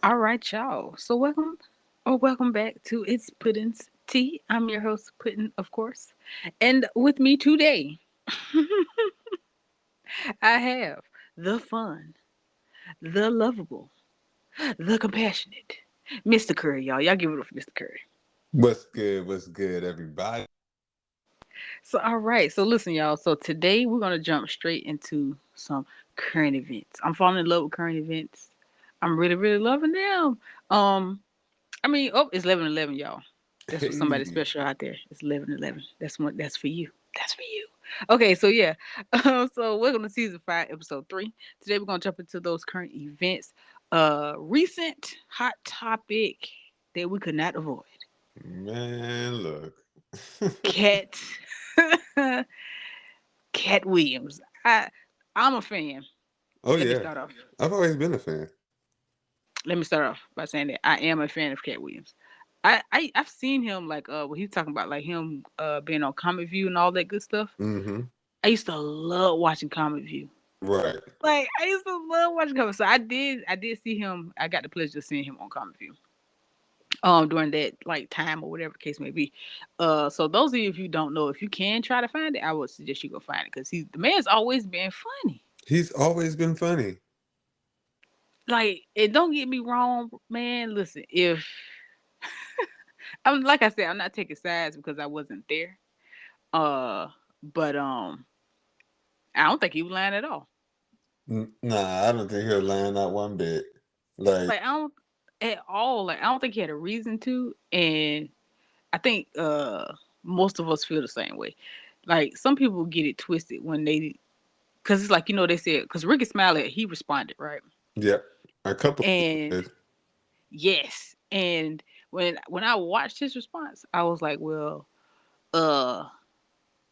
All right, y'all. So welcome back to It's Pudding's Tea. I'm your host, Pudding, of course. And with me today, I have the fun, the lovable, the compassionate, Mr. Curry, y'all. Y'all give it up for Mr. Curry. What's good? What's good, everybody? So, all right. So, listen, y'all. So, today we're going to jump straight into some current events. I'm falling in love with current events. I'm really, really loving them. Um, it's 11:11, y'all. That's for somebody Hey, special out there. It's 11:11. That's for you. That's for you. Okay, so yeah. So welcome to season 5, episode 3. Today we're gonna jump into those current events. Recent hot topic that we could not avoid. man, look. Cat Cat Williams. I'm a fan. Oh Let me yeah, start off. I've always been a fan. Let me start off by saying that I am a fan of Cat Williams. I've seen him like when he's talking about like him being on Comic View and all that good stuff. Mm-hmm. I used to love watching Comic View. Right. Like I used to love watching Comic. So I did see him. I got the pleasure of seeing him on Comic View. During that like time or whatever the case may be. So those of you if you don't know, if you can try to find it, I would suggest you go find it because the man's always been funny. He's always been funny. Like, and don't get me wrong, man. Listen, if I'm like I said, I'm not taking sides because I wasn't there. Uh, but I don't think he was lying at all. Nah, I don't think he'll land that one bit. Like Like I don't at all. Like I don't think he had a reason to, and I think most of us feel the same way. Like some people get it twisted when they, because it's like they said because Ricky Smiley he responded right, yeah, a couple and did. yes, and when I watched his response, I was like, well, uh,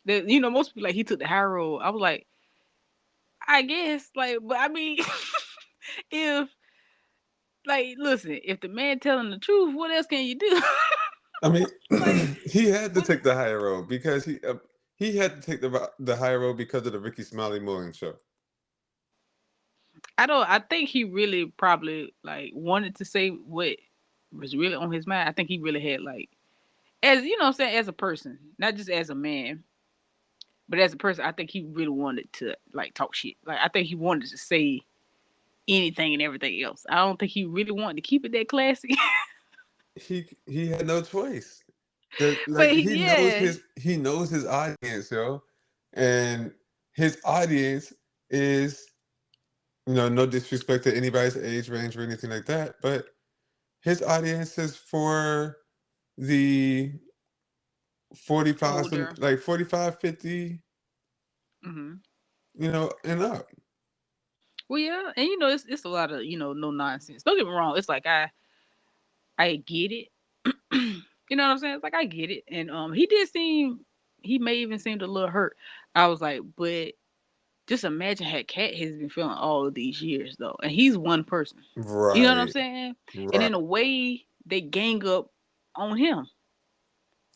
most people like he took the high road. I was like, I guess, like, but I mean, if like, listen, if the man telling the truth, what else can you do? I mean, Like, he had to what? take the higher road because he had to take the higher road because of the Ricky Smiley Morning Show. I don't. I think he really probably like wanted to say what was really on his mind. I think he really had like, as what I'm saying, as a person, not just as a man, but as a person. I think he really wanted to like talk shit. Like I think he wanted to say anything and everything else. I don't think he really wanted to keep it that classy. He had no choice. That But like yeah, he knows his audience, yo, and his audience is no disrespect to anybody's age range or anything like that, but his audience is for the 45 some older. like 45, 50, Hmm. and up. Well, yeah, and it's a lot of no nonsense. Don't get me wrong. It's like I get it. You know what I'm saying? It's like I get it, and he may even seemed a little hurt. I was like, but just imagine how Cat has been feeling all of these years though, and he's one person. You know what I'm Right, saying? And right. in a way, they gang up on him.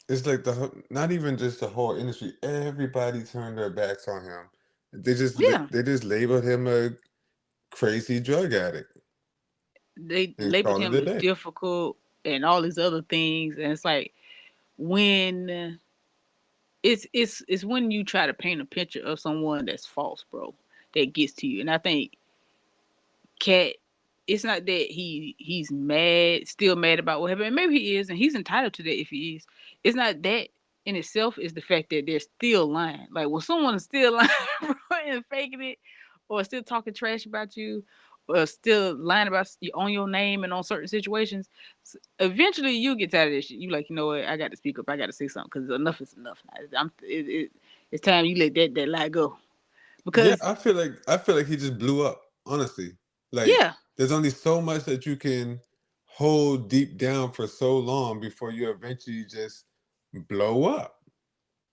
It's like not even just the whole industry. Everybody turned their backs on him. Yeah, They just labeled him a crazy drug addict they and labeled called it him a as day. difficult and all these other things, and it's like when it's when you try to paint a picture of someone that's false, bro, that gets to you. And I think Cat, it's not that he's mad, still mad about what happened. And maybe he is, and he's entitled to that if he is. It's not that in itself, is the fact that they're still lying. Like when someone is still lying bro, and faking it, or still talking trash about you, or still lying about on your name and on certain situations, eventually you get tired of this shit. You like, you know what? I got to speak up. I got to say something because enough is enough. Now. It's time you let that lie go Yeah, because I feel like he just blew up. Honestly, like yeah, there's only so much that you can hold deep down for so long before you eventually just blow up.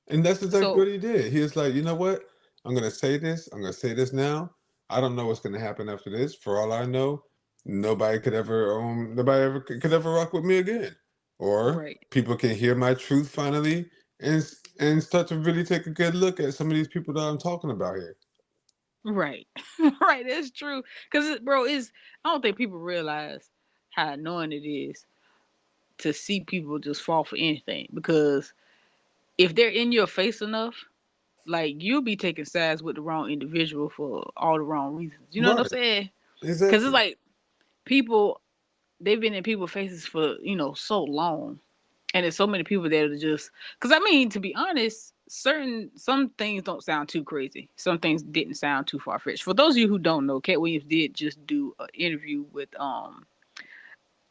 And that's exactly so what he did. He was like, you know what? I'm gonna say this. I'm gonna say this now. I don't know what's gonna happen after this. For all I know, nobody ever could ever rock with me again. Or right. people can hear my truth finally and start to really take a good look at some of these people that I'm talking about here. Right. Right. That's true. Cause bro, is I don't think people realize how annoying it is to see people just fall for anything. Because if they're in your face enough, like you'll be taking sides with the wrong individual for all the wrong reasons. You know what I'm Right. saying? Because it's Exactly. like people, they've been in people's faces for so long, and there's so many people that are just. Because I mean, to be honest, some things don't sound too crazy. Some things didn't sound too far fetched. For those of you who don't know, Katt Williams did just do an interview with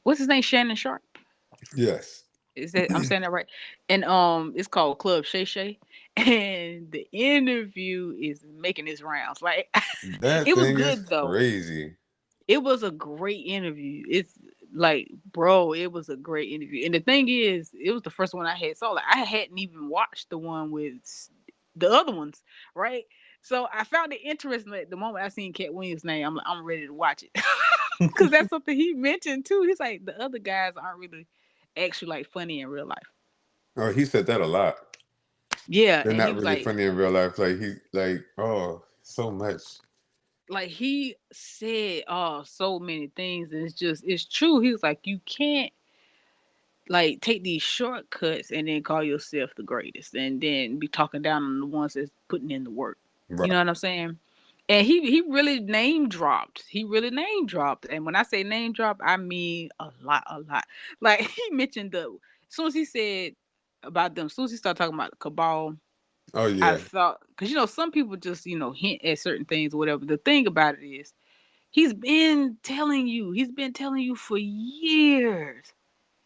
what's his name, Shannon Sharp. Yes. Is that I'm saying that right? And it's called Club Shay Shay. And the interview is making its rounds. Like That it was thing is good though. crazy. It was a great interview. It's like, bro, it was a great interview. And the thing is, it was the first one I had saw. Like I hadn't even watched the one with the other ones, right? So I found it interesting at the moment I seen Katt Williams' name. I'm ready to watch it. Cause that's something he mentioned too. He's like the other guys aren't really actually like funny in real life. Oh, he said that a lot. Yeah, They're and he not was really funny in real life. Like he like oh so much. like he said so many things, and it's true. He was like, you can't like take these shortcuts and then call yourself the greatest, and then be talking down on the ones that's putting in the work. You Right. know what I'm saying? And he really name dropped. He really name dropped. And when I say name drop, I mean a lot, a lot. Like he mentioned the as soon as he said about them, as soon as he started talking about the cabal, Oh I yeah. thought because some people just hint at certain things or whatever. The thing about it is he's been telling you for years.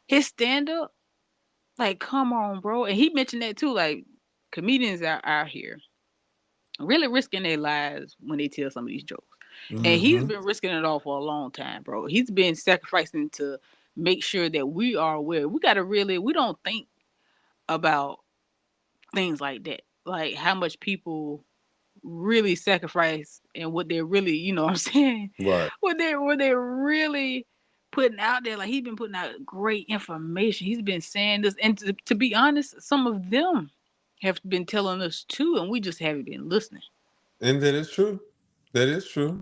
His stand up, like, come on, bro. And he mentioned that too. Like, comedians out here really risking their lives when they tell some of these jokes. And he's Mm-hmm. been risking it all for a long time, bro. He's been sacrificing to make sure that we are aware. We don't think about things like that. Like how much people really sacrifice and what they're really, what I'm saying? Right. What they're really putting out there. Like he's been putting out great information. He's been saying this. And to be honest, some of them have been telling us too, and we just haven't been listening. And that is true. That is true.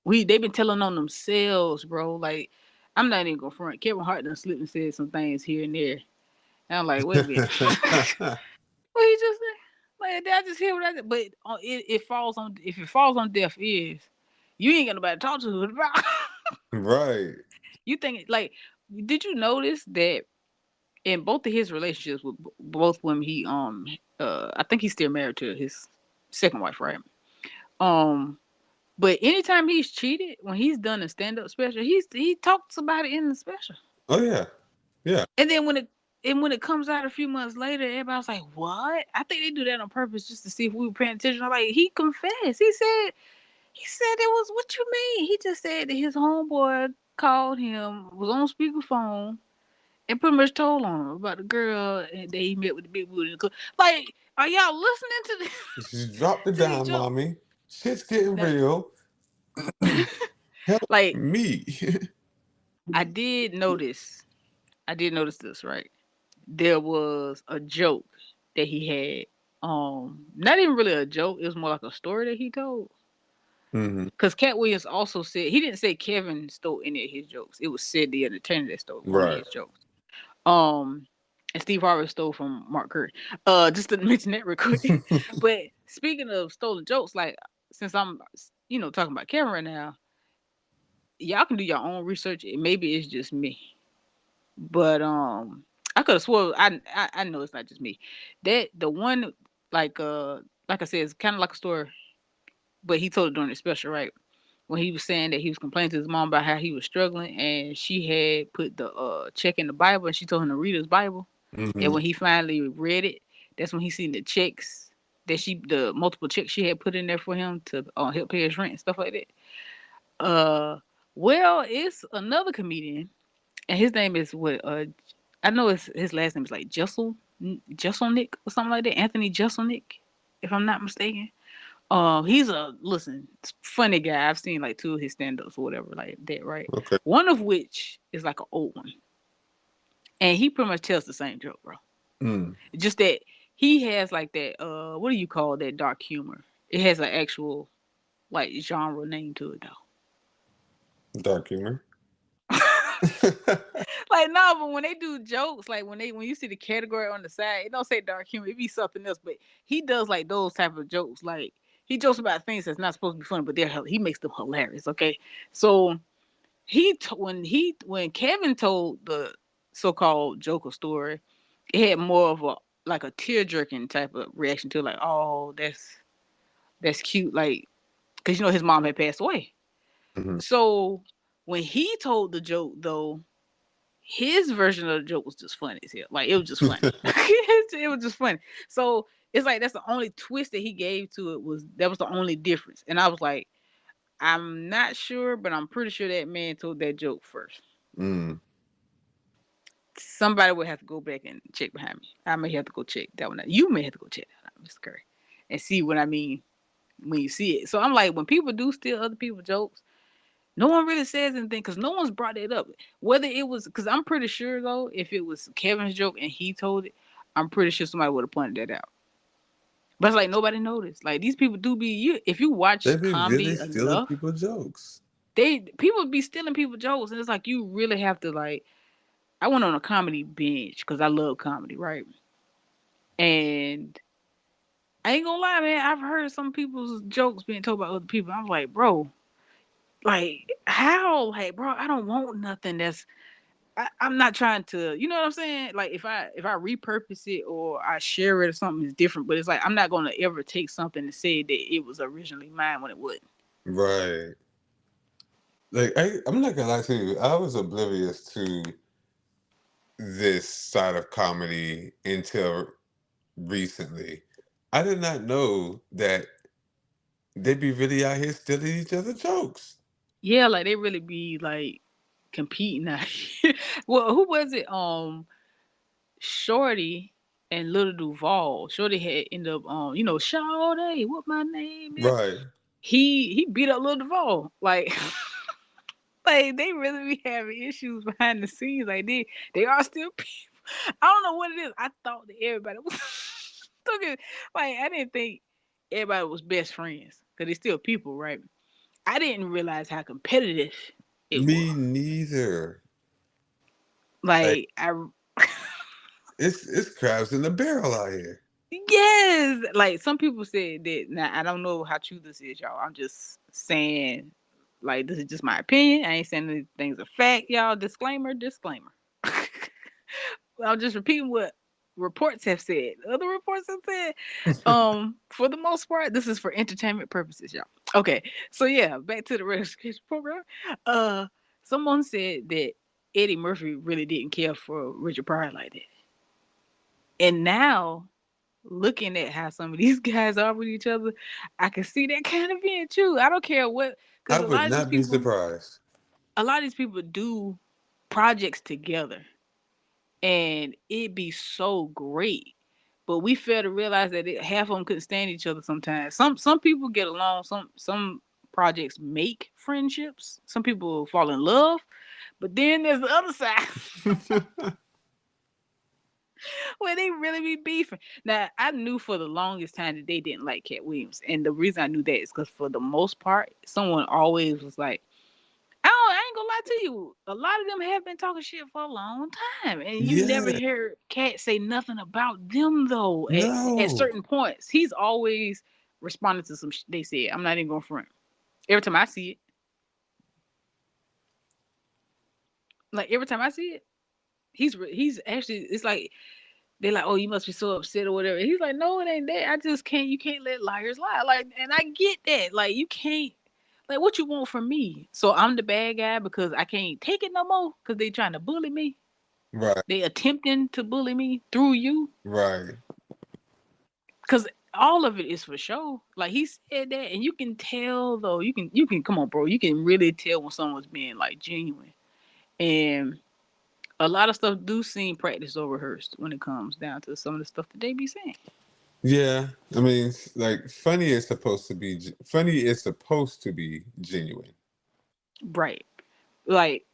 They've been telling on themselves, bro. Like, I'm not even gonna front. Kevin Hart done slipped and said some things here and there. And I'm like, wait a minute. What he just said? Like, did I just hear what I said? But it falls on if it falls on deaf ears, you ain't got nobody to talk to about. Right. You think like, did you notice that in both of his relationships with both women, I think he's still married to his second wife, right? Um, but anytime he's cheated, when he's done a stand up special, he talks about it in the special. Oh yeah. Yeah. And then when it comes out a few months later, everybody's like, "What?" I think they do that on purpose just to see if we were paying attention. I'm like, he confessed. He said it was what you mean. He just said that his homeboy called him, was on speakerphone, and pretty much told on him about the girl that he met with the big booty in the club. Like, are y'all listening to She dropped it to these down, jokes? mommy. Shit's getting That, real. Help like, me. I did notice. I did notice this, right? There was a joke that he had. Not even really a joke. It was more like a story that he told. Hmm. Because Katt Williams also said he didn't say Kevin stole any of his jokes. It was said the entertainer that stole one of Right. his jokes. And Steve Harvey stole from Mark Curry. Just to mention that real quick. But speaking of stolen jokes, like since I'm talking about Kevin right now, y'all can do your own research. Maybe it's just me, but I could have swore I know it's not just me. That the one like like I said, it's kind of like a story, but he told it during the special, right? When he was saying that he was complaining to his mom about how he was struggling, and she had put the check in the Bible, and she told him to read his Bible. And Hmm. when he finally read it, that's when he seen the checks the multiple checks she had put in there for him to help pay his rent and stuff like that. Well, it's another comedian, and his name is what I know his last name is like Jesselnick or something like that. Anthony Jesselnick, if I'm not mistaken. He's a funny guy. I've seen like two of his stand-ups or whatever like that, right? Okay. One of which is like an old one. And he pretty much tells the same joke, bro. Mm. Just that he has like that what do you call that dark humor? It has an actual like genre name to it though. Dark humor. Like, no, but when they do jokes, like when you see the category on the side, it don't say dark humor, it be something else. But he does like those type of jokes. Like he jokes about things that's not supposed to be funny, but he makes them hilarious. Okay, so when Kevin told the so-called Joker story, it had more of a like a tear jerking type of reaction to it, like, oh, that's cute, like because his mom had passed away. Mhm. So when he told the joke though, his version of the joke was just funny as hell. Like it was just funny. It was just funny. So it's like that's the only twist that he gave to it that was the only difference. And I was like, I'm not sure, but I'm pretty sure that man told that joke first. Mm. Somebody would have to go back and check behind me. I may have to go check that one out. You may have to go check that out, Mr. Curry, and see what I mean when you see it. So I'm like, when people do steal other people's jokes, no one really says anything because no one's brought it up. Whether it was, because I'm pretty sure though, if it was Kevin's joke and he told it, I'm pretty sure somebody would have pointed that out. But it's like nobody noticed. Like these people do be if you They watch be really comedy stealing enough, people's jokes. people be stealing people's jokes, and it's like you really have to like. I went on a comedy binge because I love comedy, right? And I ain't gonna lie, man. I've heard some people's jokes being told by other people. I'm like, bro, like how, like, bro, I don't want nothing that's I'm not trying to, you know what I'm saying? Like if I repurpose it or I share it or something is different, but it's like I'm not gonna ever take something and say that it was originally mine when it wasn't. Right. Like I'm not gonna lie to you. I was oblivious to this side of comedy until recently. I did not know that they be really out here stealing each other's jokes. Yeah, like they really be like competing out here. Well, who was it? Shorty and Little Duval. Shorty had ended up Shorty, what my name is. Right. He beat up Little Duval. Like like they really be having issues behind the scenes. Like they are still people. I don't know what it is. I thought that everybody was like I didn't think everybody was best friends because they're still people, right? I didn't realize how competitive it was. Me neither. Like Like I it's crabs in the barrel out here. yes, like some people said that. Now I don't know how true this is, y'all. I'm just saying, like this is just my opinion. I ain't saying anything's a fact, y'all. Disclaimer, disclaimer. I'm just repeating what reports have said. Other reports have said, for the most part, this is for entertainment purposes, y'all. Okay, so yeah, back to the registration program. Uh, Someone said that Eddie Murphy really didn't care for Richard Pryor like that, and now looking at how some of these guys are with each other, I can see that kind of being true. I don't care what, I because would not be surprised. a lot of these people do projects together, and it'd be so great. But we fail to realize that half of them couldn't stand each other sometimes. Some people get along. Some projects make friendships. Some people fall in love. But then there's the other side where they really be beefing. Now I knew for the longest time that they didn't like Katt Williams, and the reason I knew that is because for the most part, someone always was like, I ain't gonna lie to you. A lot of them have been talking shit for a long time, and you never Yeah. hear Cat say nothing about them though. At No. certain points, he's always responding to some shit they said. I'm not even gonna front. Every time I see it, like every time I see it, he's actually. It's like they're like, oh, you must be so upset or whatever. He's like, no, it ain't that. I just can't. You can't let liars lie. Like, and I get that. Like, you can't. Like, what you want from me? So I'm the bad guy because I can't take it no more because they trying to bully me. Right. They attempting to bully me through you Right. because all of it is for show. Like he said that, and you can tell though. You can come on, bro. You can really tell when someone's being like genuine, and a lot of stuff do seem practiced or rehearsed when it comes down to some of the stuff that they be saying. Yeah. I mean, like funny is supposed to be genuine. Right. Like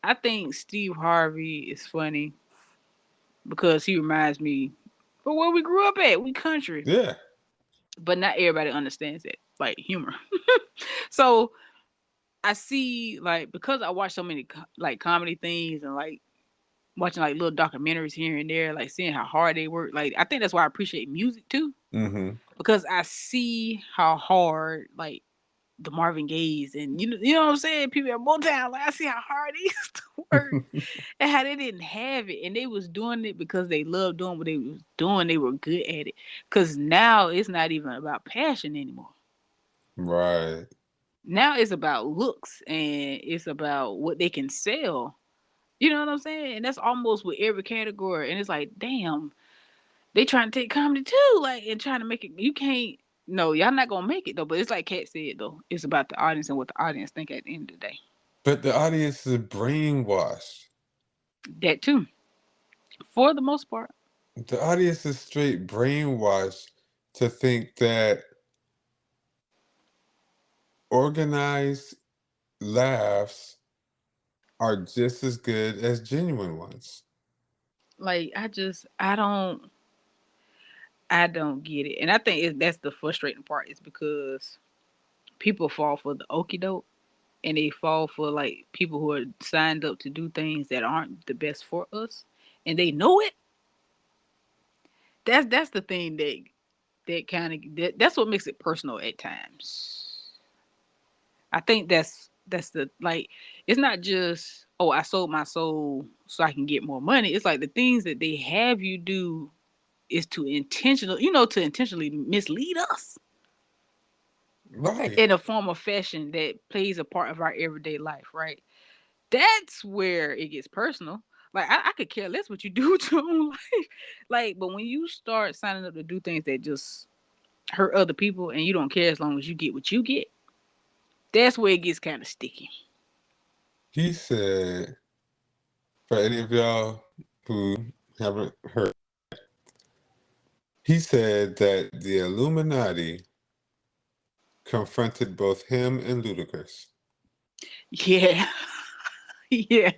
I think Steve Harvey is funny because he reminds me of where we grew up at. We country. Yeah. But not everybody understands that, like humor. So I see, like, because I watch so many like comedy things and like watching like little documentaries here and there, like seeing how hard they work. Like I think that's why I appreciate music too, Mm-hmm. because I see how hard like the Marvin Gaye's and you know what I'm saying, people at Motown. Like I see how hard they used to work and how they didn't have it, and they was doing it because they loved doing what they was doing. They were good at it. Cause now it's not even about passion anymore. Right. Now it's about looks and it's about what they can sell. You know what I'm saying? And that's almost with every category. And it's like, damn, they trying to take comedy too, like and trying to make it. You can't. No, y'all not gonna make it though. But it's like Kat said though. It's about the audience and what the audience think at the end of the day. But the audience is brainwashed. That too, for the most part. The audience is straight brainwashed to think that organized laughs are just as good as genuine ones. Like I don't get it. And I think that's the frustrating part is because people fall for the okie doke and they fall for like people who are signed up to do things that aren't the best for us and they know it. That's the thing that kind of that's what makes it personal at times. I think that's the like it's not just oh I sold my soul so I can get more money. It's like the things that they have you do is to intentionally mislead us Right. in a form of fashion that plays a part of our everyday life, right? That's where it gets personal. Like I could care less what you do with your own life. Like, but when you start signing up to do things that just hurt other people and you don't care as long as you get what you get, that's where it gets kind of sticky. He said, for any of y'all who haven't heard, he said that the Illuminati confronted both him and Ludacris. Yeah. Yeah.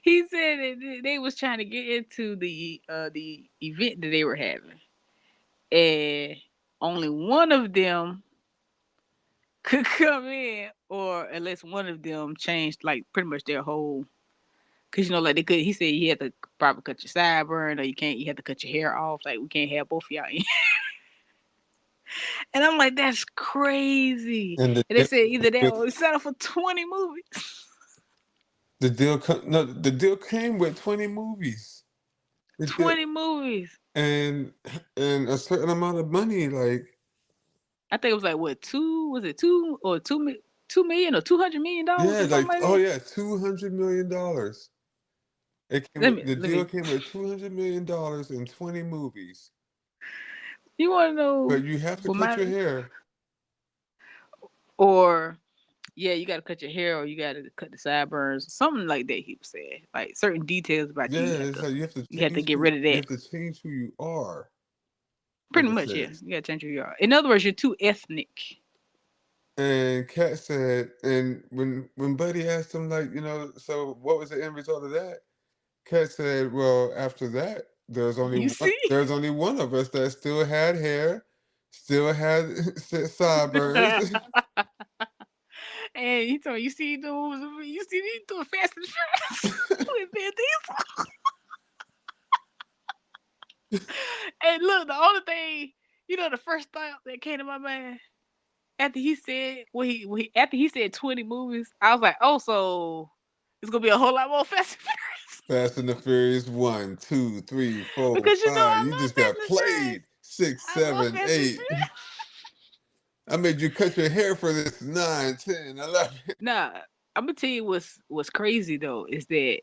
He said that they was trying to get into the event that they were having. And only one of them could come in or unless one of them changed like pretty much their whole because like they could he said you had to probably cut your sideburn or you have to cut your hair off. Like we can't have both of y'all in. And I'm like, that's crazy. And And they said either that or we set up for 20 movies. the deal came with 20 movies. It did, 20 movies. and a certain amount of money, like I think it was like what two or 2 million or $200 yeah, or something like like oh that. yeah, $200 million. The Let deal me came with $200 million and 20 movies. you wanna know But you have to what cut my your hair. or yeah, you gotta cut your hair or you gotta cut the sideburns, something like that he was saying. Like certain details about you Yeah, you have it's to like get rid of you that. have to change who you are. What Pretty it much, yeah. says. You gotta change who you are. In other words, you're too ethnic. And Kat said, and when Buddy asked him, like, so what was the end result of that? Kat said, well, after that, You see? there's only one of us that still had hair, still had sideburns. And he told me, you see me doing Fast and Furious with Vin Diesel. And look, the only thing, the first thought that came to my mind after he said after he said 20 movies, I was like, oh, so it's gonna be a whole lot more Fast and Furious. Fast and the Furious 1, 2, 3, 4, Because 5. I You love just Fast got and Furious. played. 6, I love 7, Fast and 8. Furious. I made you cut your hair for this 9, 10, 11. Nah, I'm gonna tell you what's crazy though is that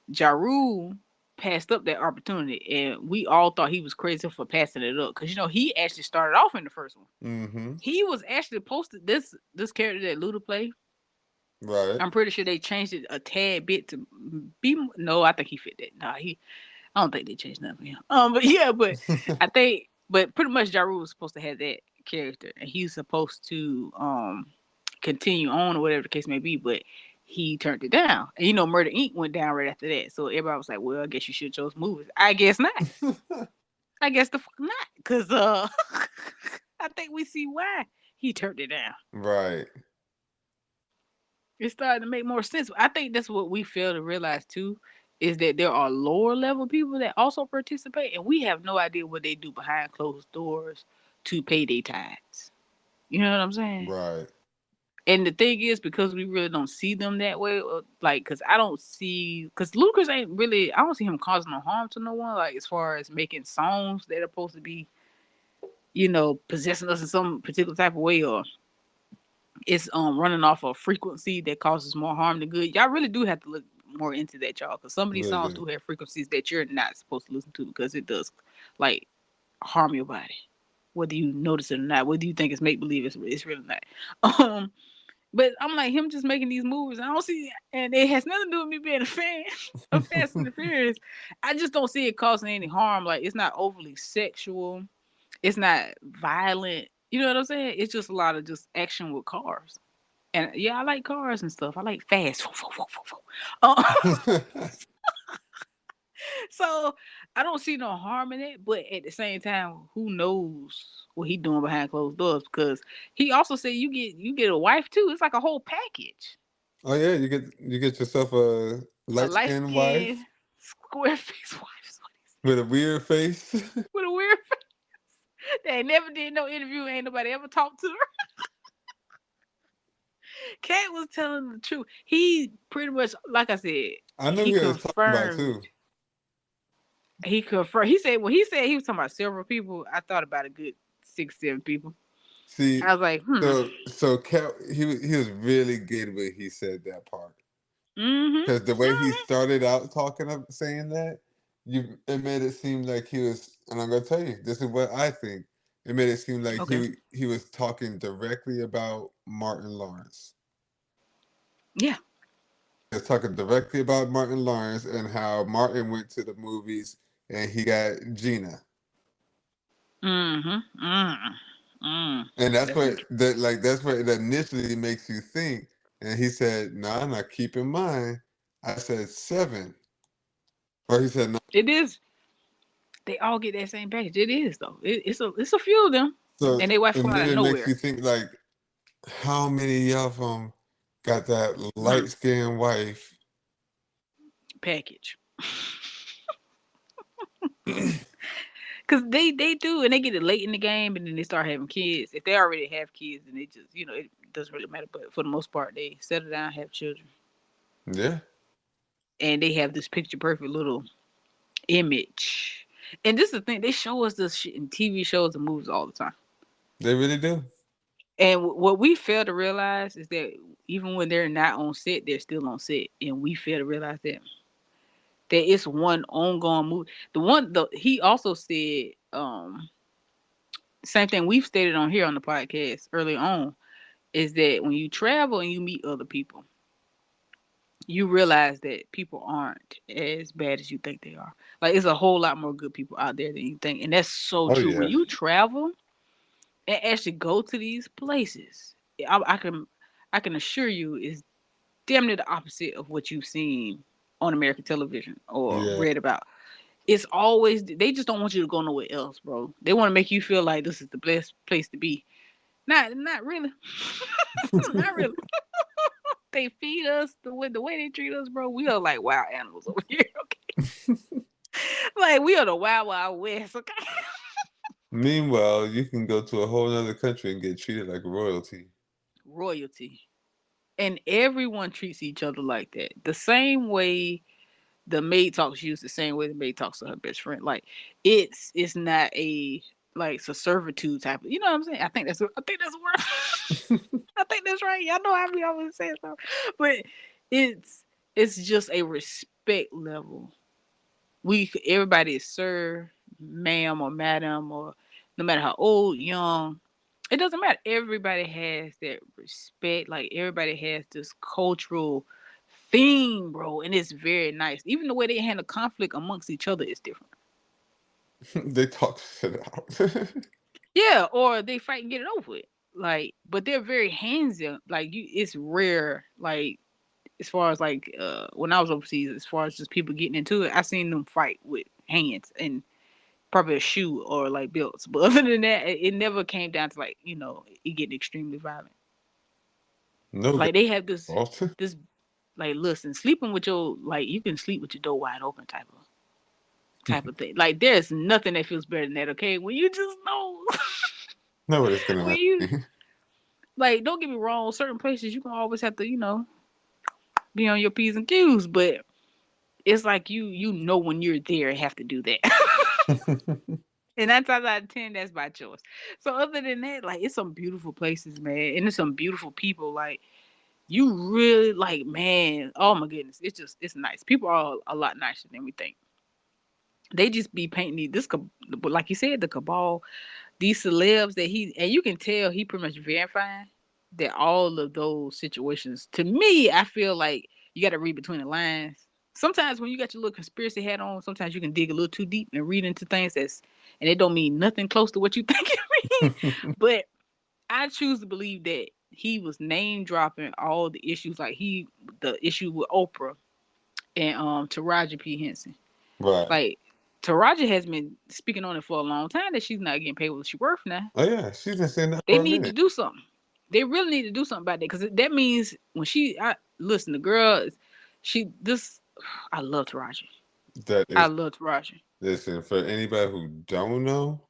Ja Rule passed up that opportunity, and we all thought he was crazy for passing it up because he actually started off in the first one. Mm-hmm. He was actually posted this character that Luda played. Right. I'm pretty sure they changed it a tad bit to be. No, I think he fit that. Nah, I don't think they changed nothing for him. But yeah, but I think, but pretty much Ja Rule was supposed to have that character, and he's supposed to continue on or whatever the case may be, but he turned it down. And Murder Inc. went down right after that. So everybody was like, well, I guess you should have chose movies. I guess not. I guess the fuck not. Cause I think we see why he turned it down. Right. It started to make more sense. I think that's what we fail to realize too, is that there are lower level people that also participate, and we have no idea what they do behind closed doors to pay their tithes. You know what I'm saying? Right. And the thing is, because we really don't see them that way, like, cause I don't see, cause Ludacris ain't really, I don't see him causing no harm to no one. Like, as far as making songs that are supposed to be, possessing us in some particular type of way, or it's running off a frequency that causes more harm than good. Y'all really do have to look more into that, y'all, because some of these Really songs do. do have frequencies that you're not supposed to listen to because it does, like, harm your body, whether you notice it or not. Whether you think it's make believe, it's really not. But I'm like, him just making these movies, I don't see, and it has nothing to do with me being a fan of Fast and the Furious. I just don't see it causing any harm. Like, it's not overly sexual, it's not violent. You know what I'm saying? It's just a lot of just action with cars. And yeah, I like cars and stuff. I like fast. So I don't see no harm in it. But at the same time, who knows what he doing behind closed doors? Because he also said you get a wife too. It's like a whole package. Oh yeah, you get yourself a A light light skinned skinned, wife square face wife is what he with a weird face. said. With a weird face. They never did no interview. Ain't nobody ever talked to her. Cat was telling the truth. He pretty much, like I said, I knew he he was talking about confirmed. too. He confirmed. He said when he said he was talking about several people, I thought about a good 6, 7 people. See, I was like, so Cal, he was really good when he said that part, mm-hmm. because the way he started out talking of saying that, it made it seem like he was. And I'm gonna tell you, this is what I think. It made it seem like Okay. he was talking directly about Martin Lawrence. Yeah. He was talking directly about Martin Lawrence and how Martin went to the movies and he got Gina. Mm-hmm. And that's That's what interesting. that's what it initially makes you think. And he said, "Nah, now keep in mind, I said 7." Or he said, "No." It is. They all get that same package. It is though. It's a few of them, So and they wife and come out then of it makes you nowhere. think like, how many of them got that Hmm. light skinned wife? Package. Cause they do, and they get it late in the game, and then they start having kids. If they already have kids, then they just it doesn't really matter. But for the most part, they settle down, have children, Yeah, and they have this picture perfect little image. And this is the thing, they show us this shit in TV shows and movies all the time. they really do. And what we fail to realize is that even when they're not on set, they're still on set, and we fail to realize that it's one ongoing movie. The he also said same thing we've stated on here on the podcast early on, is that when you travel and you meet other people, you realize that people aren't as bad as you think they are. Like, it's a whole lot more good people out there than you think, and that's so Oh true. When yeah, you travel and actually go to these places, I can assure you, is damn near the opposite of what you've seen on American television or yeah. read about. It's always, they just don't want you to go nowhere else, bro. They want to make you feel like this is the best place to be. Not really. Not really. They feed us the way they treat us, bro. We are like wild animals over here. Okay, like we are the wild wild west. Okay, Meanwhile, you can go to a whole other country and get treated like royalty. royalty, and everyone treats each other like that. The same way the maid talks to you is the same way the maid talks to her best friend. Like, it's not a, like, it's a servitude type of. You know what I'm saying? I think that's a word. I think that's right. Y'all know how we always say so, but it's it's just a respect level. Everybody is sir, ma'am, or madam, or no matter how old, young, it doesn't matter. Everybody has that respect. Like, everybody has this cultural thing, bro, and it's very nice. Even the way they handle conflict amongst each other is different. They talk shit out. Yeah, or they fight and get it over with. Like, but they're very handsy. Like, it's rare. Like, as far as like when I was overseas, as far as just people getting into it, I seen them fight with hands, and probably a shoe or like belts. But other than that, it never came down to like, it getting extremely violent. No, Like they have this Austin. this like listen, sleeping with your like you can sleep with your door wide open type of thing. Like there's nothing that feels better than that, okay? When you just know No, what it's gonna when you happen. like don't get me wrong, certain places you can always have to, be on your P's and Q's, but it's like you when you're there and have to do that. And 9 times out of 10, that's by choice. So other than that, like it's some beautiful places, man, and it's some beautiful people. Like you really like, man. Oh my goodness, it's nice. People are a lot nicer than we think. They just be painting but like you said, the cabal, these celebs that and you can tell he pretty much verifying that all of those situations. To me, I feel like you got to read between the lines. Sometimes when you got your little conspiracy hat on, sometimes you can dig a little too deep and read into things and it don't mean nothing close to what you think it means. But I choose to believe that he was name dropping all the issues, like the issue with Oprah and Taraji P Henson. Right. Like Taraji has been speaking on it for a long time that she's not getting paid what she's worth now. Oh yeah, she's been saying that They for a need to minute. do something. They really need to do something about that because that means when listen, the girl, this, I love Taraji. That I is, love Taraji. listen, for anybody who don't know,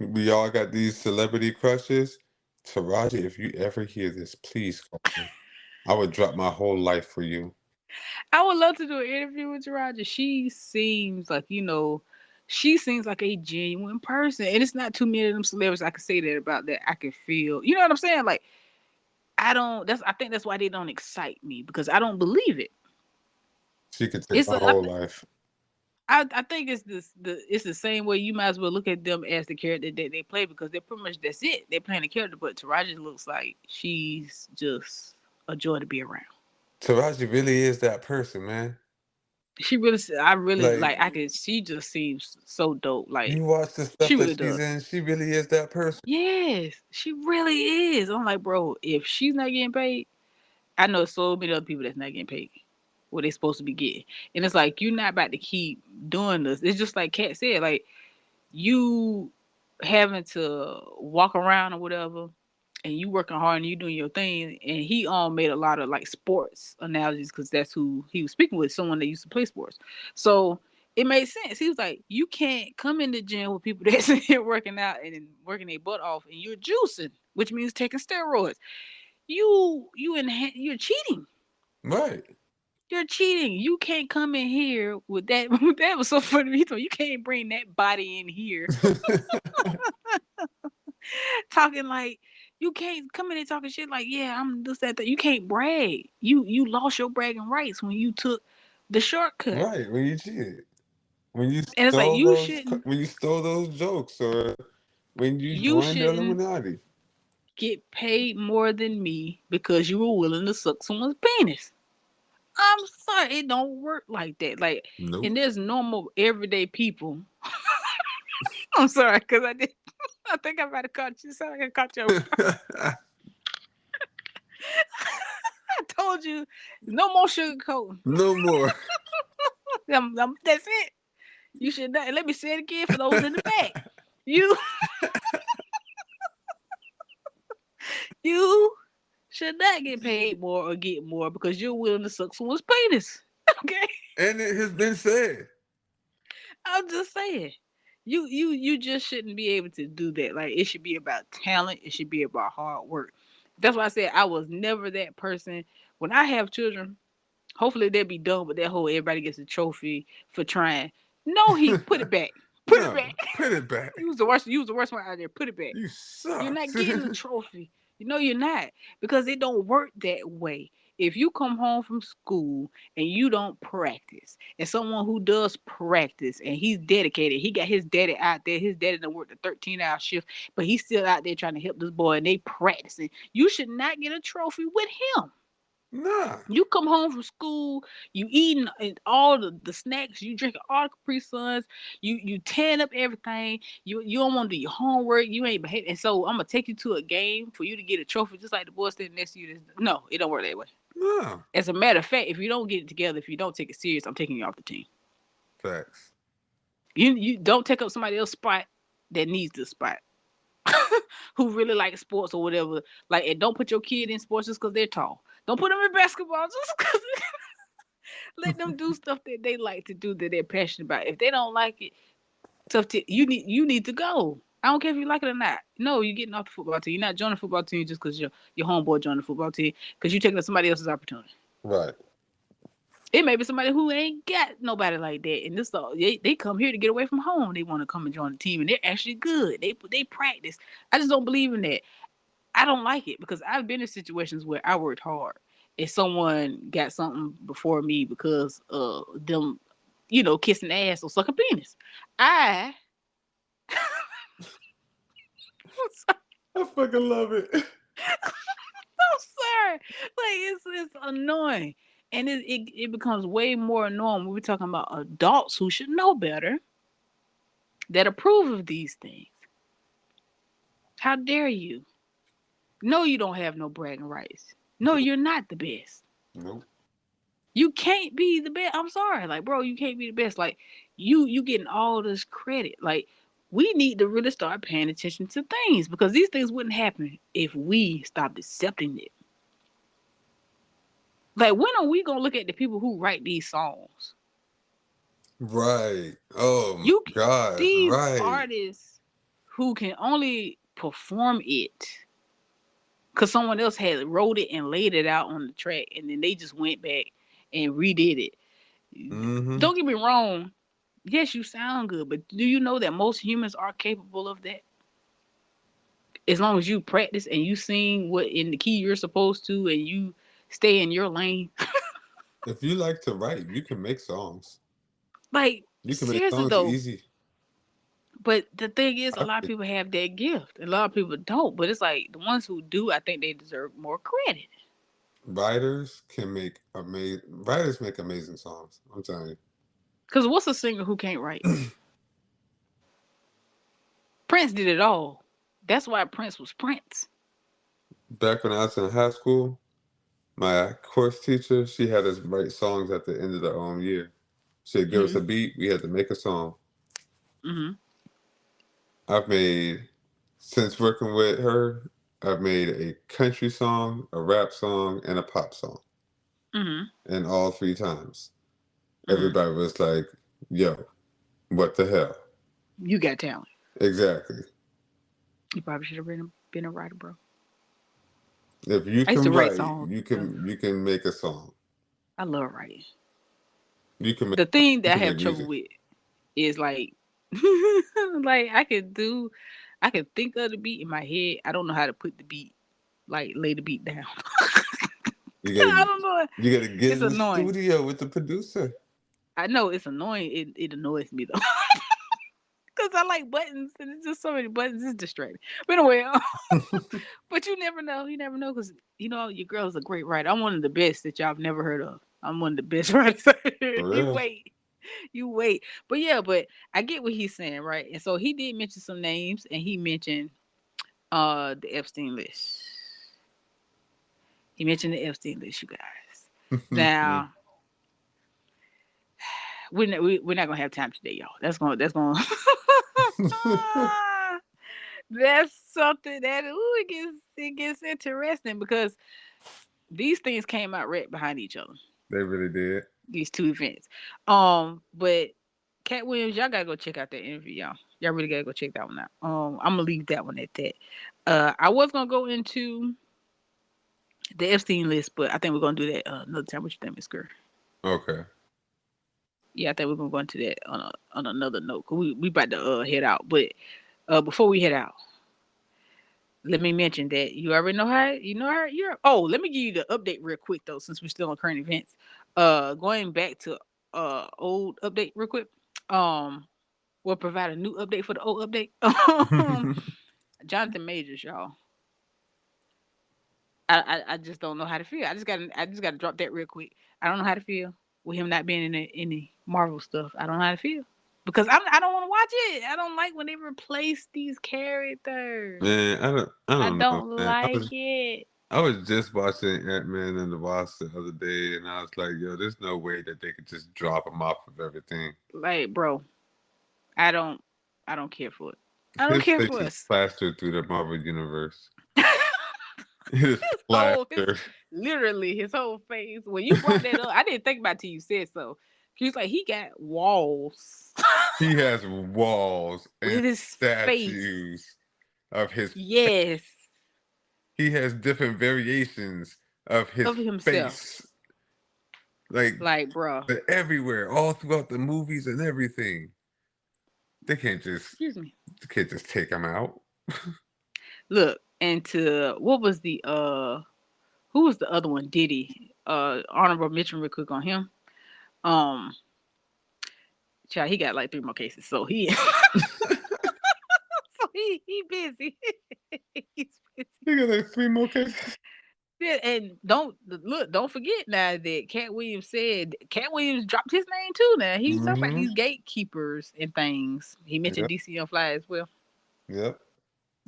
we all got these celebrity crushes. Taraji, if you ever hear this, please call me. I would drop my whole life for you. I would love to do an interview with Taraji. She seems like a genuine person, and it's not too many of them celebrities I can say that about that I can feel. You know what I'm saying? Like I don't. I think that's why they don't excite me because I don't believe it. She could take It's my a, I, whole th- life. I think it's the same way you might as well look at them as the character that they play because they're pretty much that's it. They're playing a character, but Taraji looks like she's just a joy to be around. Taraji really is that person, man. I really Like like. I could. She just seems so dope. Like you watch the she stuff really that she's does. in, she really is that person. Yes, she really is. I'm like, bro, if she's not getting paid, I know so many other people that's not getting paid what they supposed to be getting. And it's like you're not about to keep doing this. It's just like Kat said, like you having to walk around or whatever, and you working hard and you doing your thing. And he made a lot of like sports analogies because that's who he was speaking with, someone that used to play sports. So it made sense. He was like, you can't come in the gym with people that's here working out and working their butt off, and you're juicing, which means taking steroids. You're cheating. Right. You're cheating. You can't come in here with that. That was so funny. He told you can't bring that body in here talking like you can't come in there talking shit like yeah I'm this that, that. You can't brag. You lost your bragging rights when you took the shortcut. Right, when you cheated. When you And it's like stole those jokes or when you you joined the shouldn't Illuminati. get paid more than me because you were willing to suck someone's penis. I'm sorry, it don't work like that. Like, Nope. and there's normal everyday people. I'm sorry, because I did. I think I might have caught you. Sorry, I caught you. I told you, no more sugarcoating. No more. That's it. You should not. Let me say it again for those in the back. You, you should not get paid more or get more because you're willing to suck someone's penis. Okay, And it has been said. I'm just saying. You just shouldn't be able to do that. Like it should be about talent. It should be about hard work. That's why I said I was never that person. When I have children, hopefully they'll be done with that whole everybody gets a trophy for trying. No, he put it back. Put it No, back. put it back. You was the worst. You was the worst one out there. Put it back. You You're suck. not getting the trophy. You know you're not because it don't work that way. If you come home from school and you don't practice, and someone who does practice and he's dedicated, he got his daddy out there. His daddy done worked a 13-hour shift, but he's still out there trying to help this boy, and they practicing. You should not get a trophy with him. Nah. You come home from school, you eating all the snacks, you drinking all the Capri Suns, you tearing up everything. You don't want to do your homework. You ain't behaving, and so I'm gonna take you to a game for you to get a trophy, just like the boy standing next to you. No, it don't work that way. No. As a matter of fact, if you don't get it together, if you don't take it serious, I'm taking you off the team. Facts. You don't take up somebody else's spot that needs the spot. Who really like sports or whatever. Like, and don't put your kid in sports just because they're tall. Don't put them in basketball just because. Let them do stuff that they like to do that they're passionate about. If they don't like it, you need to go. I don't care if you like it or not. No, you're getting off the football team. You're not joining the football team just because your homeboy joined the football team because you're taking up somebody else's opportunity. Right. It may be somebody who ain't got nobody like that, and they come here to get away from home. They want to come and join the team, and they're actually good. They practice. I just don't believe in that. I don't like it because I've been in situations where I worked hard and someone got something before me because of them, kissing ass or sucking penis. I I fucking love it. I'm sorry. Like it's annoying. And it becomes way more annoying when we're talking about adults who should know better that approve of these things. How dare you? No, you don't have no bragging rights. No, you're not the best. Nope. You can't be the best. I'm sorry. Like, bro, you can't be the best. Like, you getting all this credit. Like, we need to really start paying attention to things because these things wouldn't happen if we stopped accepting it. Like, when are we gonna look at the people who write these songs? Right. Oh my You gosh. these Right. artists who can only perform it because someone else had wrote it and laid it out on the track, and then they just went back and redid it. Mm-hmm. Don't get me wrong. Yes, you sound good, but do you know that most humans are capable of that? As long as you practice and you sing what in the key you're supposed to, and you stay in your lane. If you like to write, you can make songs. Like, You can make seriously songs though. easy. But the thing is, a I lot of think people have that gift. A lot of people don't. But it's like the ones who do, I think they deserve more credit. writers make amazing songs. I'm telling Because what's a singer who can't write? you. Prince did it all. That's why Prince was Prince. Back when I was in high school, my course teacher, she had us write songs at the end of the year. She'd give us Hmm. a beat, we had to make a song. Hmm. I've made, since working with her, I've made a country song, a rap song, and a pop song. Hmm. And all three times, Hmm. everybody was like, yo, what the hell? You got talent. Exactly. You probably should have been a writer, bro. If you I used to can write write, songs. you can make a song. I love writing. You can make The thing you that I can have make trouble music. with is like, like I can think of the beat in my head. I don't know how to put the beat, like lay the beat down. You I gotta don't know. you gotta get It's in the annoying. studio with the producer. I know it's annoying. It annoys me though. Cause I like buttons and it's just so many buttons. It's distracting. But anyway, but you never know. You never know because your girl's a great writer. I'm one of the best that y'all have never heard of. I'm one of the best writers. For You real. wait. You wait. But yeah, but I get what he's saying, right? And so he did mention some names and he mentioned the Epstein list. He mentioned the Epstein list, you guys. Now we're not gonna have time today, y'all. That's gonna that's something that it gets interesting because these things came out right behind each other. They really did. These two events. But Katt Williams, y'all gotta go check out that interview, y'all. Y'all really gotta go check that one out. I'm gonna leave that one at that. I was gonna go into the Epstein list, but I think we're gonna do that another time. What you think, Miss Girl? Okay. Yeah, I think we're gonna go into that on another note. Cause we about to head out, but before we head out, let me mention that you already know how you're. Oh, let me give you the update real quick though, since we're still on current events. Going back to old update real quick. Um, we'll provide a new update for the old update. Jonathan Majors, y'all. I just don't know how to feel. I just gotta drop that real quick. I don't know how to feel with him not being in any Marvel stuff. I don't know how to feel because I don't want to watch it. I don't like when they replace these characters. Man, I I don't know, don't man. I like was it. I was just watching Ant-Man and the Wasp the other day, and I was like, yo, there's no way that they could just drop him off of everything. Like, bro, I don't. I don't care for it. I don't His care face for is us. plastered through the Marvel universe. It is His plastered. literally his whole face. When you brought that up, I didn't think about it till you said so. He's like he got walls He has walls and with his face. statues of his. Yes, He has different variations of his of himself. face, like Like, bro, they're everywhere, all throughout the movies and everything. They can't just, excuse me. they can't just take him out. Look, and to what was the who was the other one? Diddy. Honorable mention real quick on him. Um, child, he got like 3 more cases, so he so he busy. He's busy. He got like 3 more cases. Yeah, and don't forget now that Katt Williams said Katt Williams dropped his name too. Now he was talking about Mm-hmm. these gatekeepers and things. He mentioned Yep. DC on Fly as well. Yep.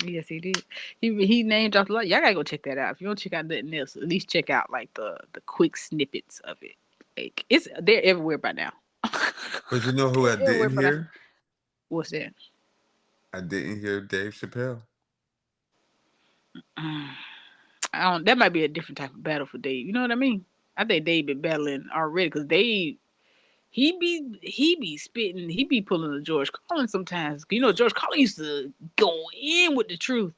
Yes, he did. He named dropped a lot. Y'all gotta go check that out. If you don't check out nothing else, at least check out like the quick snippets of it. Like they're everywhere by now. But you know who I They're everywhere didn't by now. hear? What's that? I didn't hear Dave Chappelle. I don't. That might be a different type of battle for Dave. You know what I mean? I think Dave been battling already because Dave he be spitting, he be pulling a George Carlin sometimes. You know, George Carlin used to go in with the truth,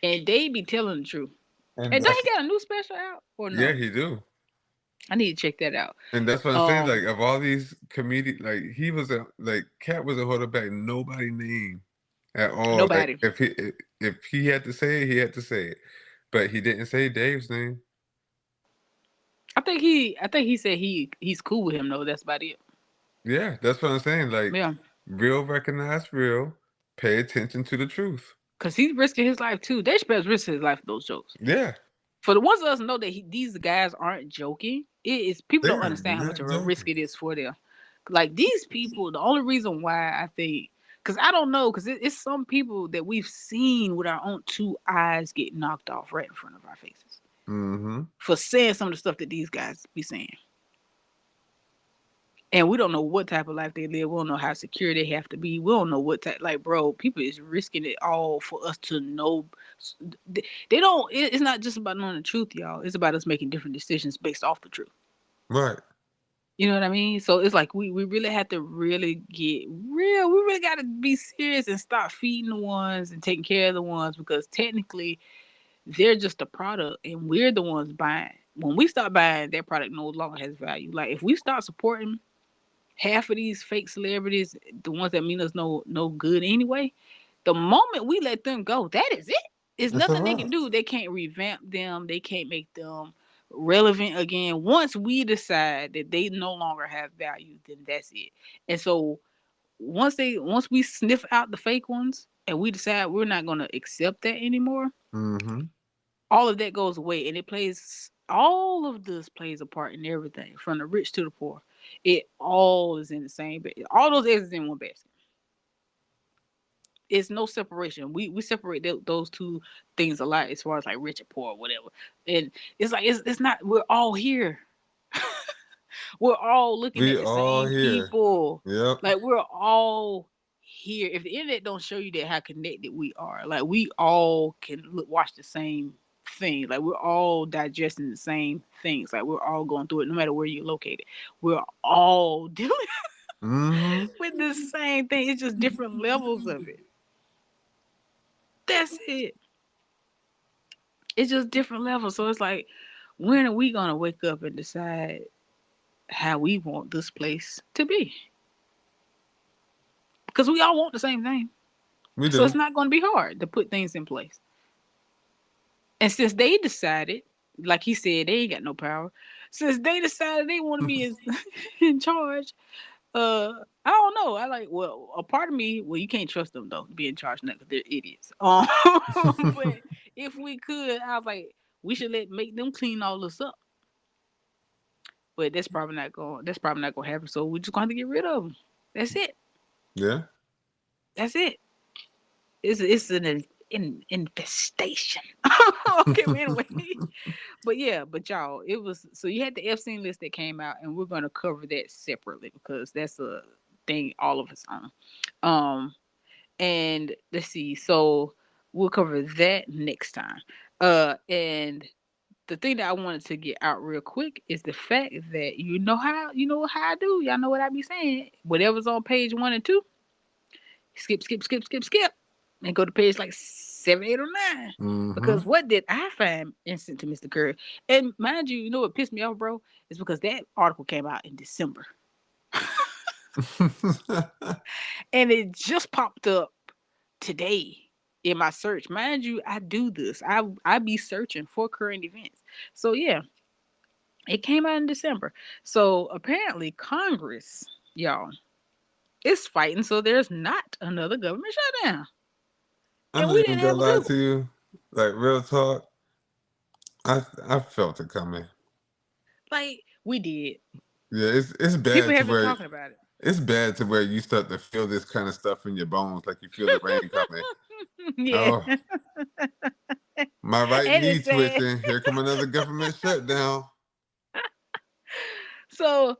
and they be telling the truth. And And don't that's, he got a new special out or yeah, no? he do. I need to check that out. And that's what I'm saying. Like Um, of all these comedians, like he was a like Cat was a holding back nobody name at all. Like nobody. if he had to say it, he had to say it. But he didn't say Dave's name. I think he said he's cool with him though. That's about it. Yeah, that's what I'm saying. Like Yeah, real recognize real, pay attention to the truth. cause he's risking his life too. Dave Chappelle's risking his life for those jokes. Yeah. For the ones of us know that these guys aren't joking, it is people They don't are understand how much not of a risk joking. it is for them. Like these people, the only reason why I think, because I don't know, because it's some people that we've seen with our own 2 eyes get knocked off right in front of our faces Mm-hmm. for saying some of the stuff that these guys be saying. And we don't know what type of life they live. We don't know how secure they have to be. We don't know what type. Like, bro, people is risking it all for us to know. They don't. It's not just about knowing the truth, y'all. It's about us making different decisions based off the truth. Right. You know what I mean? So it's like we really have to really get real. We really got to be serious and stop feeding the ones and taking care of the ones because technically they're just a product and we're the ones buying. When we start buying, that product no longer has value. Like if we start supporting half of these fake celebrities, the ones that mean us no good anyway, the moment we let them go, that is it. There's That's a nothing they can wrap. do. They can't revamp them. They can't make them relevant again. Once we decide that they no longer have value, then that's it. And so once we sniff out the fake ones and we decide we're not gonna accept that anymore, Mm-hmm. all of that goes away and it plays all of this plays a part in everything from the rich to the poor. It all is in the same all those eggs is in one basket. It's no separation. We separate those two things a lot as far as like rich and poor or whatever. And it's like it's not, we're all here. We're all looking We at the all same here. people. Yep. Like we're all here. If the internet don't show you that how connected we are, like we all can watch the same thing. Like we're all digesting the same things. Like we're all going through it, no matter where you're located. We're all dealing Mm-hmm. with the same thing. It's just different levels of it. That's it. It's just different levels. So it's like, when are we gonna wake up and decide how we want this place to be? Because we all want the same thing. We So it's do. not going to be hard to put things in place. And since they decided, like he said, they ain't got no power. Since they decided they want to be in charge, I don't know. I like, well, a part of me, well, you can't trust them though to be in charge now because they're idiots. But if we could, I was like, we should make them clean all this up. But that's probably not gonna happen. So we're just going to get rid of them. That's it. Yeah. That's it. It's an infestation. Okay, well, anyway. But yeah, but y'all, it was, so you had the Epstein list that came out, and we're gonna cover that separately because thing all of its own. Um, and let's see. So we'll cover that next time. And the thing that I wanted to get out real quick is the fact that you know how I do. Y'all know what I be saying. Whatever's on page 1 and 2, skip, and go to page like 7, 8, or 9. Mm-hmm. Because what did I find instant to Mr. Curry? And mind you, you know what pissed me off, bro? Is because that article came out in December. And it just popped up today in my search. Mind you, I do this. I be searching for current events. So yeah, it came out in December. So apparently Congress, y'all, is fighting so there's not another government shutdown. I'm And not we even didn't gonna have a lie clue. to you. Like real talk, I felt it coming. Like we did. Yeah, it's People bad to have been where talking about it. it's bad to where you start to feel this kind of stuff in your bones, like you feel the rain coming. Yeah. Oh, my right And knee it's sad. twisting. Here come another government shutdown. So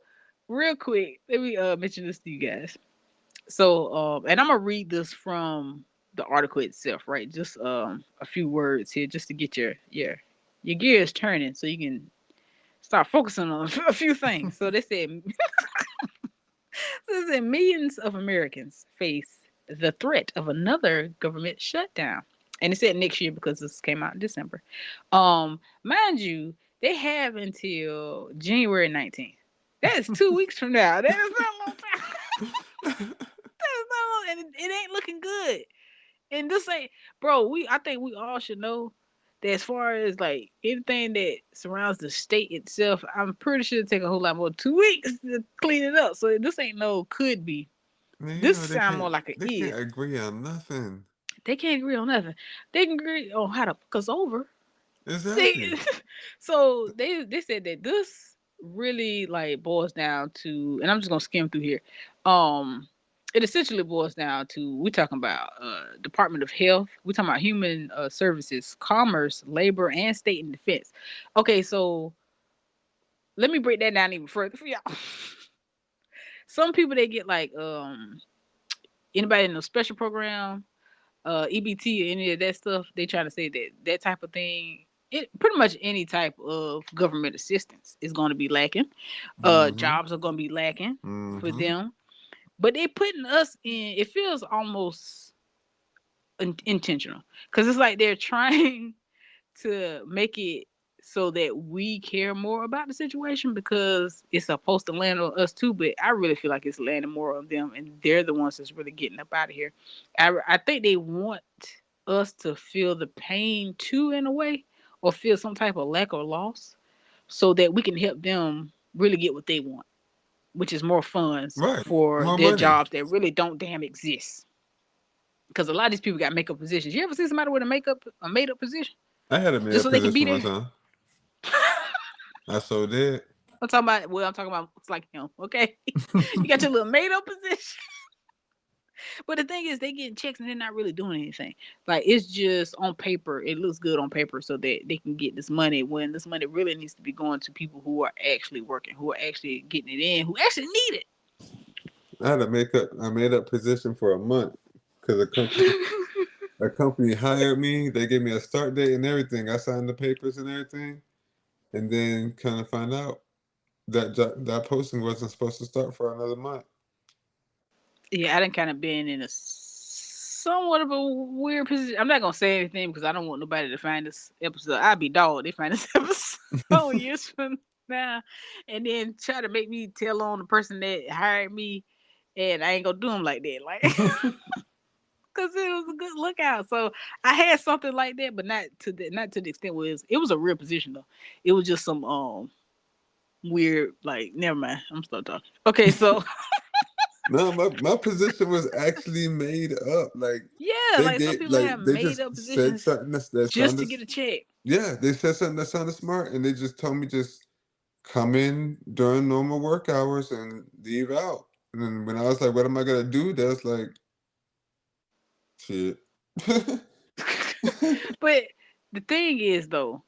real quick, let me mention this to you guys. So and I'm gonna read this from the article itself, right? Just a few words here just to get your gears turning so you can start focusing on a few things. So they said this is millions of Americans face the threat of another government shutdown. And it said next year because this came out in December. Mind you, they have until January 19th. That is 2 weeks from now. That is not a long time. That is not long, and it ain't looking good. And this ain't, bro. I think we all should know that as far as like anything that surrounds the state itself, I'm pretty sure it take a whole lot more 2 weeks to clean it up. So this ain't no could be. Man, you This know sound more like a they can't is. agree on nothing. They can't agree on nothing. They can agree on how to fuck us over. They, Exactly. so they said that this really like boils down to, and I'm just gonna skim through here. Um, it essentially boils down to we talking about Department of Health, we talking about Human Services, Commerce, Labor, and State and Defense. Okay, so let me break that down even further for y'all. Some people they get like anybody in a special program, EBT or any of that stuff, they trying to say that that type of thing, it pretty much any type of government assistance is going to be lacking. Mm-hmm. Jobs are going to be lacking for Mm-hmm. them, but they putting us in. It feels almost intentional because it's like they're trying to make it so that we care more about the situation because it's supposed to land on us too. But I really feel like it's landing more on them, and they're the ones that's really getting up out of here. I think they want us to feel the pain too, in a way, or feel some type of lack or loss, so that we can help them really get what they want, which is more funds Right. for More their money. jobs that really don't damn exist. Because a lot of these people got makeup positions. You ever see somebody with a made up position I had a made just up so they can be position one there? time. I so did. I'm talking about it's like him, okay? You got your little made up position. But the thing is they getting checks and they're not really doing anything. Like it's just on paper, it looks good on paper so that they can get this money when this money really needs to be going to people who are actually working, who are actually getting it in, who actually need I had a made up position for a month because it. a company hired me. They gave me a start date and everything. I signed the papers and everything, and then kind of find out that that posting wasn't supposed to start for another month. Yeah, I done kind of been in a somewhat of a weird position. I'm not gonna say anything because I don't want nobody to find this episode. I'd be dog. They find this episode years from now, and then try to make me tell on the person that hired me, and I ain't gonna do them like that, like because it was a good lookout. So I had something like that, but not to the extent where it was a real position though. It was just some weird like. Never mind. I'm still talking. Okay, so No, my position was actually made up. yeah, like some people have They made just up said positions something that just to sounded, get a check. yeah, they said something that sounded smart, and they just told me just come in during normal work hours and leave out. And then when I was like, what am I gonna do? That's like shit. But the thing is, though,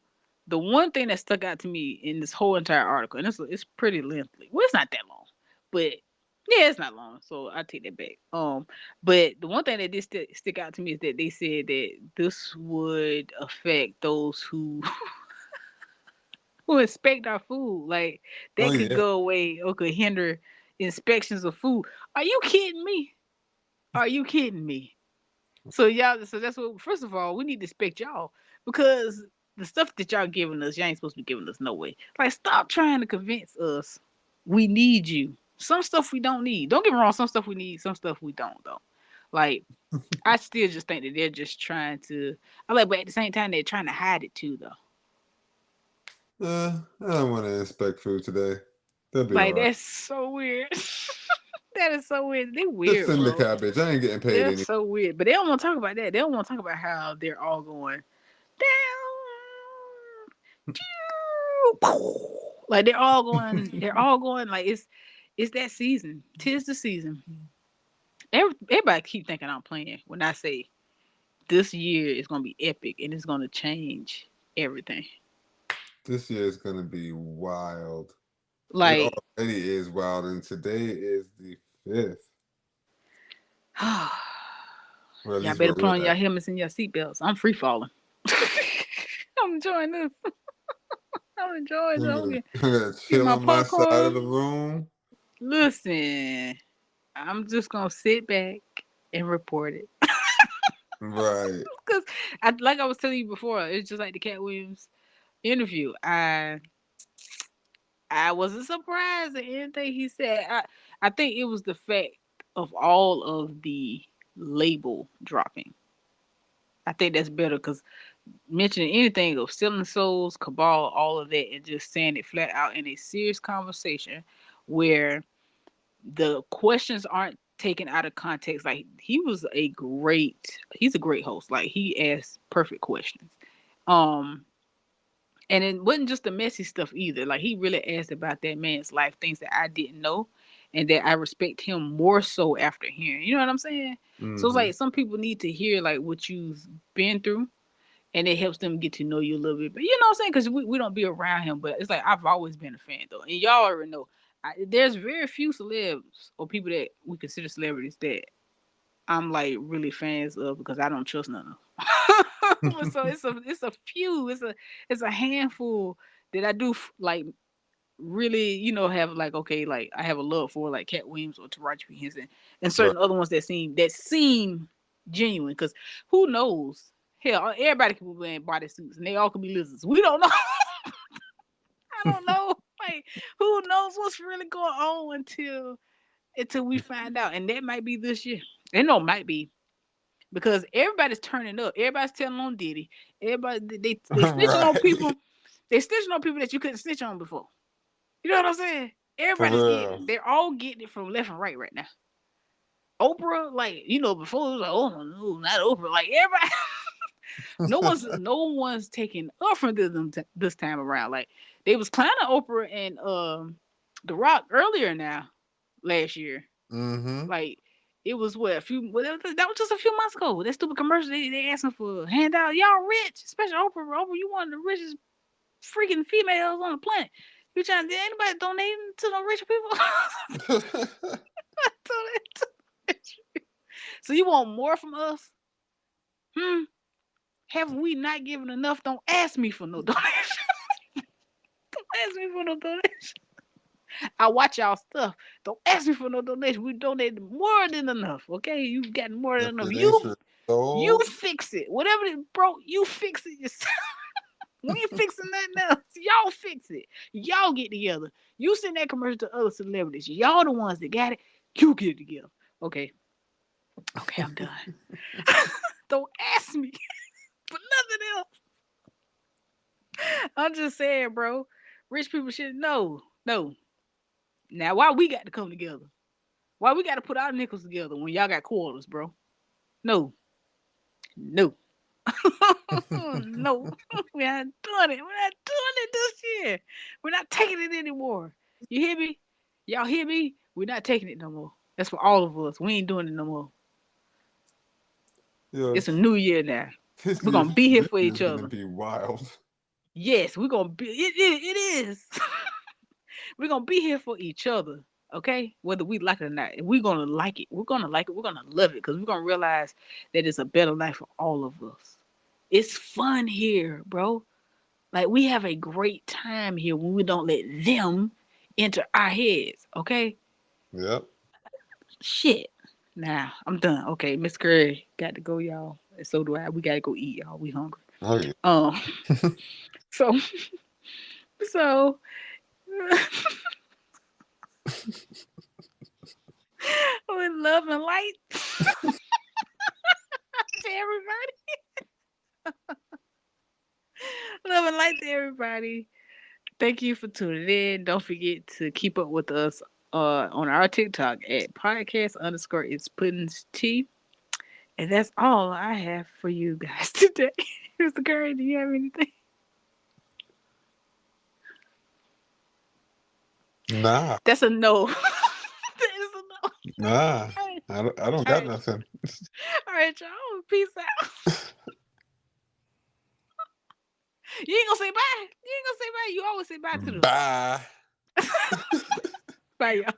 the one thing that stuck out to me in this whole entire article, and it's pretty lengthy. Well, it's not that long, but Yeah, it's not long, so I take that back. But the one thing that did stick out to me is that they said that this would affect those who who inspect our food. Like Oh that could yeah. go away or could hinder inspections of food. Are you kidding me? Are you kidding me? So y'all, so that's what. First of all, we need to inspect y'all because the stuff that y'all giving us, y'all ain't supposed to be giving us no way. Like, stop trying to convince us we need you. Some stuff we don't need. Don't get me wrong. Some stuff we need. Some stuff we don't though. Like, I still just think that they're just trying to. I like, but at the same time, they're trying to hide it too though. I don't want to inspect food today. They'll be all Like, right. that's so weird. That is so weird. They Just weird, send the bro. cabbage. I ain't getting paid They're any. so weird. But they don't want to talk about that. They don't want to talk about how they're all going down. Like they're all going like it's that season. Tis the season. Everybody keep thinking I'm playing when I say this year is gonna be epic and it's gonna change everything. This year is gonna be wild. It Like already is wild, and today is the 5th, or at y'all least better where put we're on your at. helmets and your seatbelts. I'm free falling. I'm enjoying this. I'm enjoying it. I'm I'm gonna, gonna I'm gonna get chill my on my side of the popcorn. room. Listen, I'm just gonna sit back and report it. Right. Cause like I was telling you before, it's just like the Katt Williams interview. I wasn't surprised at anything he said. I think it was the fact of all of the label dropping. I think that's better because mentioning anything of selling souls, cabal, all of that, and just saying it flat out in a serious conversation where the questions aren't taken out of context. Like he's a great host. Like he asks perfect questions. Um, and it wasn't just the messy stuff either. Like he really asked about that man's life, things that I didn't know, and that I respect him more so after hearing. You know what I'm saying? So it's Mm-hmm. like some people need to hear like what you've been through, and it helps them get to know you a little bit. But you know what I'm saying? Because we don't be around him, but it's like I've always been a fan though, and y'all already know. There's very few celebs or people that we consider celebrities that I'm like really fans of because I don't trust none of them. So it's a few, it's a handful that I do like really, have like okay, like I have a love for like Katt Williams or Taraji P Henson and Right. certain other ones that seem genuine because who knows? Hell, everybody can be wearing bodysuits and they all can be lizards. We don't know. I don't know. Like who knows what's really going on until we find out, and that might be this year. And no, might be because everybody's turning up. Everybody's telling on Diddy. Everybody they snitching on Right. people. They snitching on people that you couldn't snitch on before. You know what I'm saying? For Everybody's getting real. it. They're all getting it from left and right now. Oprah, like before it was like, oh no, not Oprah. Like everybody, no one's taking up from them this time around. Like they was clowning Oprah and The Rock earlier now last year. Mm-hmm. Like it was what a few. Well, that was just a few months ago. That stupid commercial they asking for a handout. Y'all rich, especially Oprah. Oprah, you one of the richest freaking females on the planet. You trying to anybody donating to the rich people? So you want more from us? Hmm. Have we not given enough? Don't ask me for no donation. Don't ask me for no donation. I watch y'all stuff. Don't ask me for no donation. We donated more than enough. Okay, you've gotten more than If enough. it ain't You your you soul, fix it. Whatever it broke, you fix it yourself. We ain't fixing nothing else. Y'all fix it. Y'all get together. You send that commercial to other celebrities. Y'all the ones that got it. You get it together. Okay. Okay, I'm done. Don't ask me for nothing else. I'm just saying, bro. Rich people should know. No. Now, why we got to come together? Why we got to put our nickels together when y'all got quarters, bro? No. No. No. We're not doing it. We're not doing it this year. We're not taking it anymore. You hear me? Y'all hear me? We're not taking it no more. That's for all of us. We ain't doing it no more. yo, It's a new year now. this We're year, gonna be here this for year's each gonna other. be wild. Yes, we're gonna be. It is. We're gonna be here for each other. Okay, whether we like it or not, we're gonna like it. We're gonna like it. We're gonna love it because we're gonna realize that it's a better life for all of us. It's fun here, bro. Like we have a great time here when we don't let them enter our heads. Okay, Yep. shit. Now I'm done. Okay, Miss Curry got to go, y'all. And so do I. We gotta go eat, y'all. We hungry. Oh yeah. Um. So so. With love and light to everybody. Love and light to everybody. Thank you for tuning in. Don't forget to keep up with us on our TikTok at podcast underscore it's puddings tea. And that's all I have for you guys today. Mr. Curry, do you have anything? Nah. That's a no. That is a no. Nah. All right. I don't All got right. nothing. All right, y'all. Peace out. You ain't gonna say bye. You ain't gonna say bye. You always say bye to them. Bye. Bye, y'all.